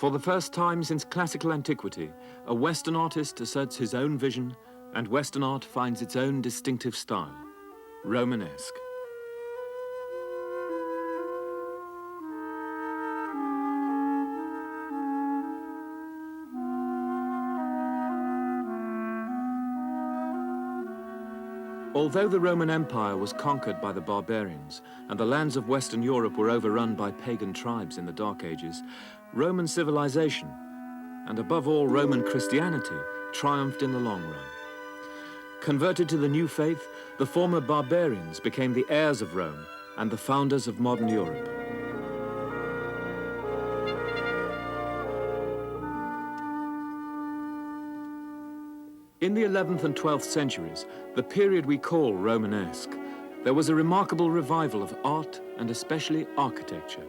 For the first time since classical antiquity, a Western artist asserts his own vision, and Western art finds its own distinctive style, Romanesque. Although the Roman Empire was conquered by the barbarians and the lands of Western Europe were overrun by pagan tribes in the Dark Ages, Roman civilization, and above all Roman Christianity, triumphed in the long run. Converted to the new faith, the former barbarians became the heirs of Rome and the founders of modern Europe. In the 11th and 12th centuries, the period we call Romanesque, there was a remarkable revival of art and especially architecture,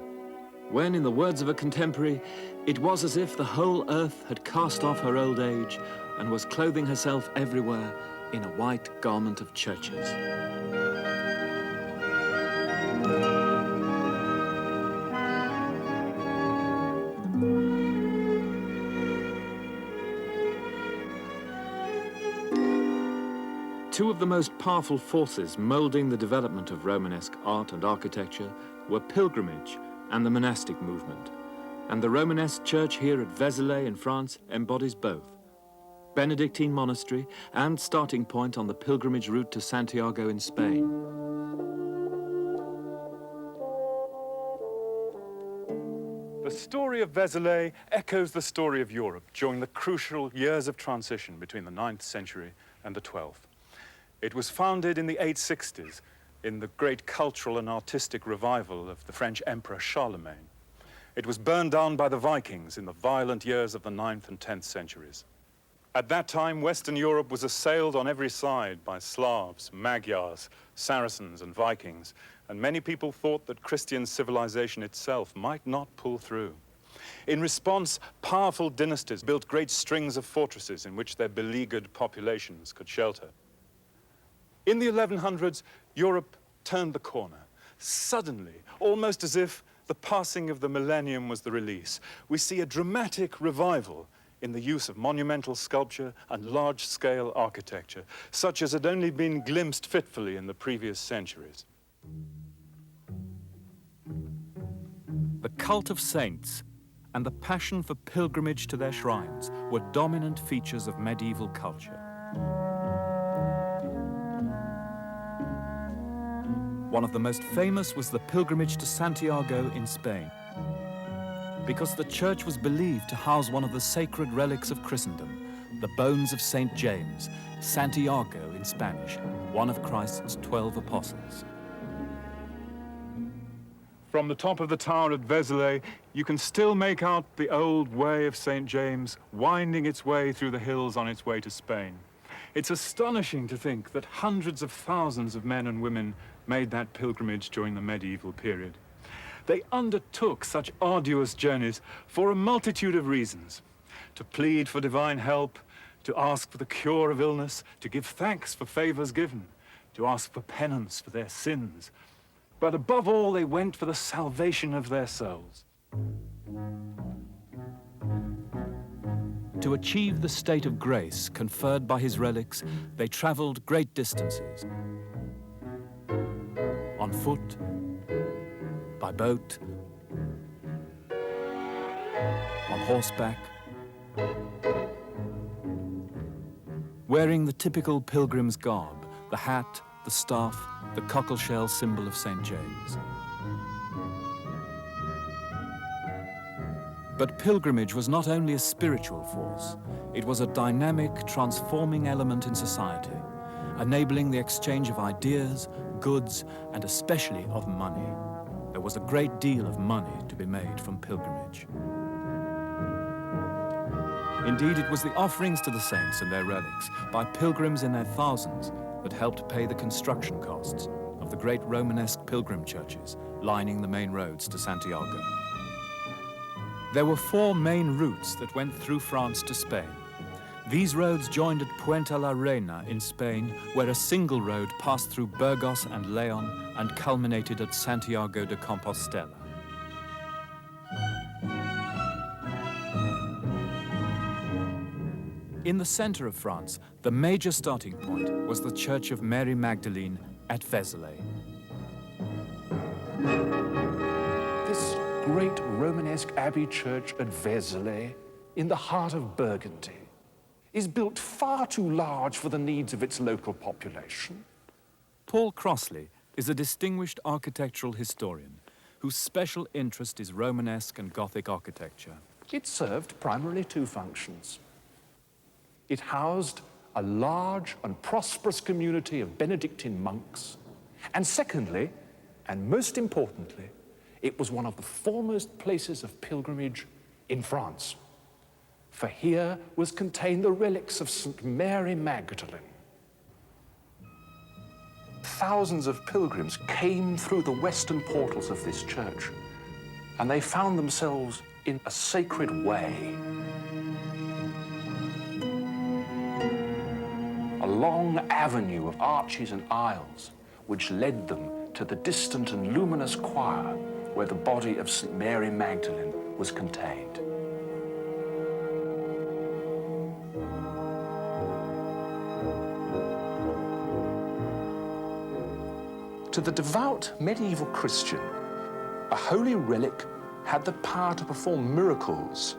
when, in the words of a contemporary, it was as if the whole earth had cast off her old age and was clothing herself everywhere in a white garment of churches. Two of the most powerful forces moulding the development of Romanesque art and architecture were pilgrimage and the monastic movement. And the Romanesque church here at Vézelay in France embodies both. Benedictine monastery and starting point on the pilgrimage route to Santiago in Spain. The story of Vézelay echoes the story of Europe during the crucial years of transition between the 9th century and the 12th. It was founded in the 860s in the great cultural and artistic revival of the French Emperor Charlemagne. It was burned down by the Vikings in the violent years of the 9th and 10th centuries. At that time, Western Europe was assailed on every side by Slavs, Magyars, Saracens, and Vikings, and many people thought that Christian civilization itself might not pull through. In response, powerful dynasties built great strings of fortresses in which their beleaguered populations could shelter. In the 1100s, Europe turned the corner. Suddenly, almost as if the passing of the millennium was the release, we see a dramatic revival in the use of monumental sculpture and large-scale architecture, such as had only been glimpsed fitfully in the previous centuries. The cult of saints and the passion for pilgrimage to their shrines were dominant features of medieval culture. One of the most famous was the pilgrimage to Santiago in Spain, because the church was believed to house one of the sacred relics of Christendom, the bones of St. James, Santiago in Spanish, one of Christ's 12 apostles. From the top of the tower at Vézelay, you can still make out the old way of St. James winding its way through the hills on its way to Spain. It's astonishing to think that hundreds of thousands of men and women made that pilgrimage during the medieval period. They undertook such arduous journeys for a multitude of reasons: to plead for divine help, to ask for the cure of illness, to give thanks for favors given, to ask for penance for their sins. But above all, they went for the salvation of their souls. To achieve the state of grace conferred by his relics, they traveled great distances. On foot, by boat, on horseback, wearing the typical pilgrim's garb, the hat, the staff, the cockleshell symbol of St. James. But pilgrimage was not only a spiritual force, it was a dynamic, transforming element in society, enabling the exchange of ideas, goods, and especially of money. There was a great deal of money to be made from pilgrimage. Indeed, it was the offerings to the saints and their relics by pilgrims in their thousands that helped pay the construction costs of the great Romanesque pilgrim churches lining the main roads to Santiago. There were 4 main routes that went through France to Spain. These roads joined at Puente la Reina in Spain, where a single road passed through Burgos and Leon and culminated at Santiago de Compostela. In the center of France, the major starting point was the Church of Mary Magdalene at Vézelay. This great Romanesque abbey church at Vézelay, in the heart of Burgundy, is built far too large for the needs of its local population. Paul Crossley is a distinguished architectural historian whose special interest is Romanesque and Gothic architecture. It served primarily two functions. It housed a large and prosperous community of Benedictine monks. And secondly, and most importantly, it was one of the foremost places of pilgrimage in France. For here was contained the relics of Sainte-Marie-Madeleine. Thousands of pilgrims came through the western portals of this church, and they found themselves in a sacred way. A long avenue of arches and aisles which led them to the distant and luminous choir where the body of St. Mary Magdalene was contained. To the devout medieval Christian, a holy relic had the power to perform miracles.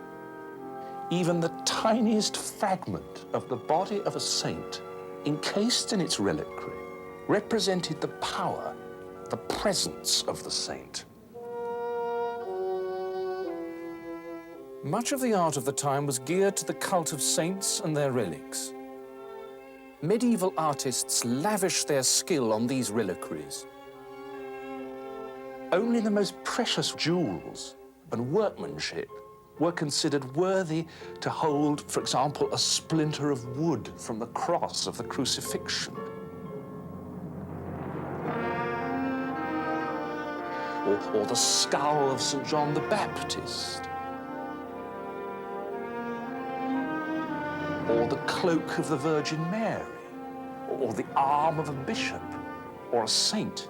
Even the tiniest fragment of the body of a saint encased in its reliquary represented the power, the presence of the saint. Much of the art of the time was geared to the cult of saints and their relics. Medieval artists lavished their skill on these reliquaries. Only the most precious jewels and workmanship were considered worthy to hold, for example, a splinter of wood from the cross of the crucifixion. Or the skull of St. John the Baptist. Or the cloak of the Virgin Mary. Or the arm of a bishop or a saint.